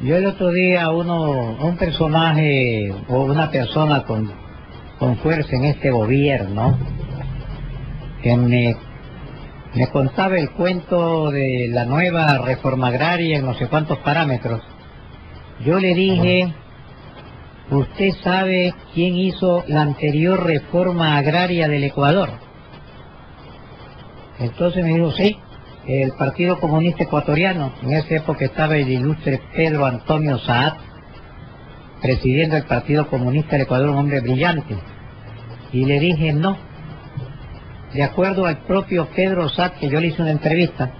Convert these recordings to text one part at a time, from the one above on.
Yo el otro día un personaje o una persona con fuerza en este gobierno que me contaba el cuento de la nueva reforma agraria en no sé cuántos parámetros. Yo le dije, ¿usted sabe quién hizo la anterior reforma agraria del Ecuador? Entonces me dijo, sí, el Partido Comunista Ecuatoriano. En esa época estaba el ilustre Pedro Antonio Saad, presidiendo el Partido Comunista del Ecuador, un hombre brillante. Y le dije, no. De acuerdo al propio Pedro Saad, que yo le hice una entrevista,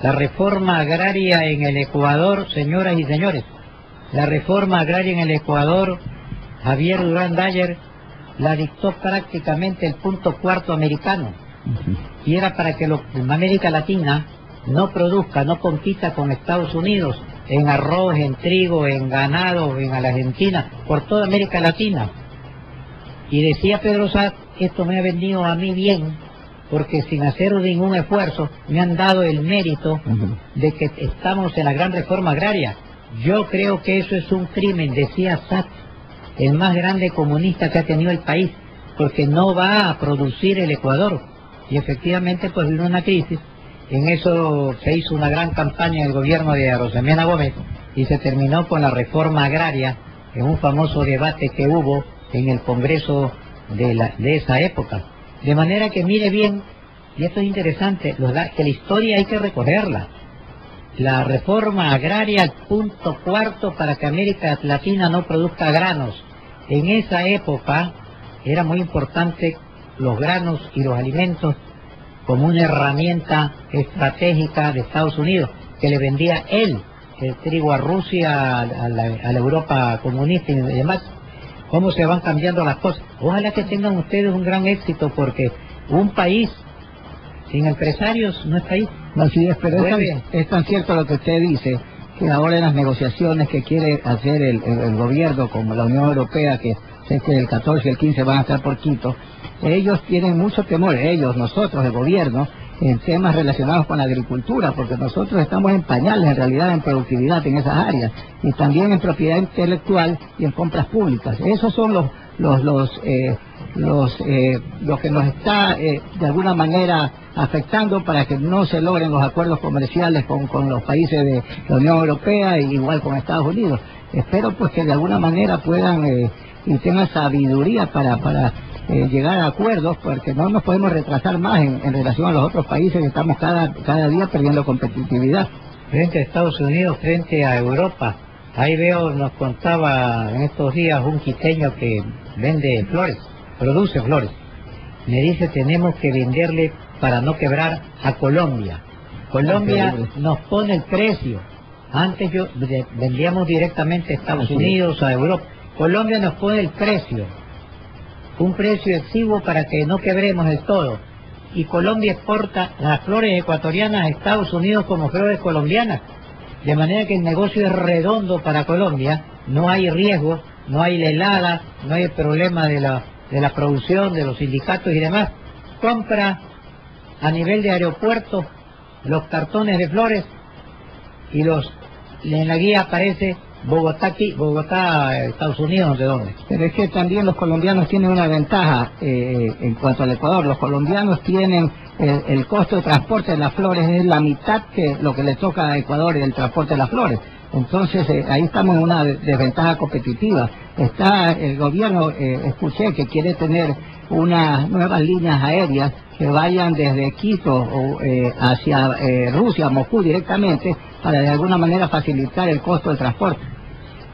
la reforma agraria en el Ecuador, señoras y señores, la reforma agraria en el Ecuador, Javier Durán Dyer la dictó prácticamente el punto cuarto americano. Y era para que América Latina no produzca, no compita con Estados Unidos en arroz, en trigo, en ganado, en la Argentina, por toda América Latina. Y decía Pedro Saad, esto me ha venido a mí bien, porque sin hacer ningún esfuerzo me han dado el mérito de que estamos en la gran reforma agraria. Yo creo que eso es un crimen, decía Saad, el más grande comunista que ha tenido el país, porque no va a producir el Ecuador. Y efectivamente pues vino una crisis. En eso se hizo una gran campaña en el gobierno de Arosemena Gómez y se terminó con la reforma agraria en un famoso debate que hubo en el Congreso de esa época. De manera que mire bien, y esto es interesante, que la historia hay que recorrerla. La reforma agraria, el punto cuarto para que América Latina no produzca granos. En esa época era muy importante los granos y los alimentos como una herramienta estratégica de Estados Unidos, que le vendía el trigo a Rusia, a la Europa comunista y demás. Cómo se van cambiando las cosas. Ojalá que tengan ustedes un gran éxito, porque un país sin empresarios no es país. Así es, pero es tan cierto lo que usted dice, que ahora en las negociaciones que quiere hacer el gobierno, como la Unión Europea, que sé que el 14 y el 15 van a estar por Quito, ellos tienen mucho temor, nosotros, el gobierno, en temas relacionados con la agricultura, porque nosotros estamos en pañales en realidad en productividad en esas áreas, y también en propiedad intelectual y en compras públicas. Esos son los que nos está de alguna manera afectando para que no se logren los acuerdos comerciales con los países de la Unión Europea e igual con Estados Unidos. Espero pues que de alguna manera puedan y tengan sabiduría para llegar a acuerdos, porque no nos podemos retrasar más en relación a los otros países, que estamos cada día perdiendo competitividad. Frente a Estados Unidos, frente a Europa. Ahí nos contaba en estos días un quiteño que vende flores, produce flores. Me dice, tenemos que venderle para no quebrar a Colombia. Colombia nos pone el precio. Antes vendíamos directamente a Estados Unidos, a Europa. Colombia nos pone el precio. Un precio exiguo para que no quebremos del todo. Y Colombia exporta las flores ecuatorianas a Estados Unidos como flores colombianas. De manera que el negocio es redondo para Colombia, no hay riesgo, no hay la helada, no hay el problema de la producción, de los sindicatos y demás. Compra a nivel de aeropuerto los cartones de flores y en la guía aparece Bogotá aquí, Bogotá, Estados Unidos, no sé dónde. Pero es que también los colombianos tienen una ventaja en cuanto al Ecuador. Los colombianos tienen el costo de transporte de las flores es la mitad que lo que le toca a Ecuador el transporte de las flores. Entonces ahí estamos en una desventaja competitiva. Está el gobierno, escuché que quiere tener unas nuevas líneas aéreas que vayan desde Quito hacia Rusia, Moscú directamente, para de alguna manera facilitar el costo del transporte.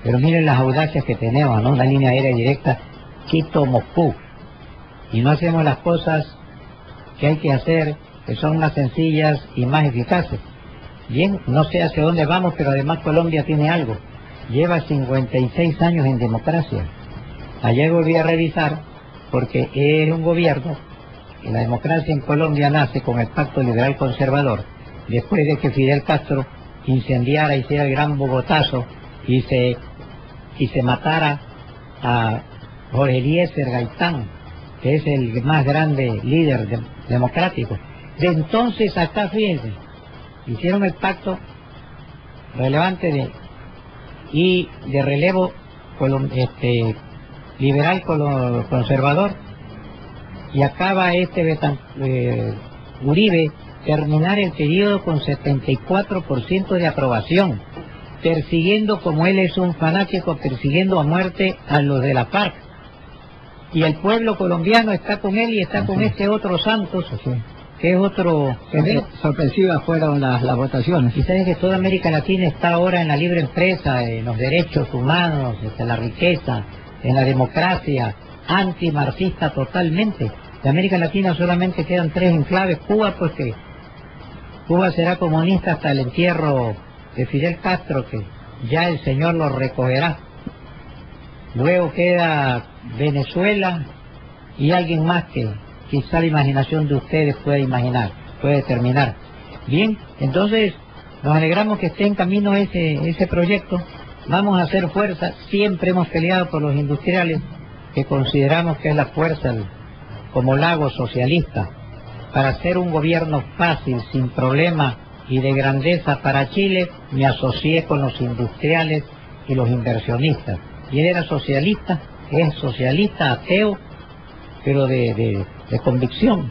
Pero miren las audacias que tenemos, ¿no? Una línea aérea directa Quito-Moscú. Y no hacemos las cosas que hay que hacer, que son más sencillas y más eficaces. Bien, no sé hacia dónde vamos, pero además Colombia tiene algo. Lleva 56 años en democracia. Ayer volví a revisar, porque es un gobierno, y la democracia en Colombia nace con el Pacto Liberal Conservador, después de que Fidel Castro incendiara, hiciera el gran Bogotazo y se matara a Jorge Eliezer Gaitán, que es el más grande líder democrático. De entonces acá, fíjense, hicieron el pacto relevante de y de relevo liberal conservador, y acaba Uribe terminar el periodo con 74% de aprobación, persiguiendo, como él es un fanático, persiguiendo a muerte a los de la FARC. Y el pueblo colombiano está con él y está con este otro Santos, que es otro... Sorpresivas fueron las votaciones. Y sabes que toda América Latina está ahora en la libre empresa, en los derechos humanos, en la riqueza, en la democracia, antimarxista totalmente. De América Latina solamente quedan 3 enclaves. Cuba, pues que Cuba será comunista hasta el entierro de Fidel Castro, que ya el Señor lo recogerá. Luego queda Venezuela y alguien más que quizá la imaginación de ustedes puede imaginar, puede determinar. Bien, entonces nos alegramos que esté en camino ese proyecto. Vamos a hacer fuerza. Siempre hemos peleado por los industriales, que consideramos que es la fuerza como lago socialista para hacer un gobierno fácil, sin problema y de grandeza para Chile. Me asocié con los industriales y los inversionistas. Y él era socialista, es socialista, ateo, pero de convicción.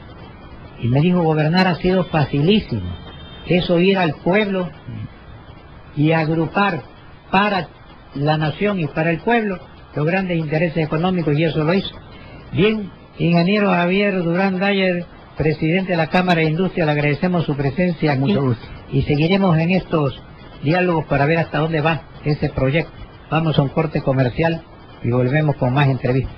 Y me dijo, gobernar ha sido facilísimo. Eso, ir al pueblo y agrupar para la nación y para el pueblo los grandes intereses económicos, y eso lo hizo. Bien, ingeniero Javier Durán Dyer, presidente de la Cámara de Industria, le agradecemos su presencia aquí. Mucho gusto. Y seguiremos en estos diálogos para ver hasta dónde va ese proyecto. Vamos a un corte comercial y volvemos con más entrevistas.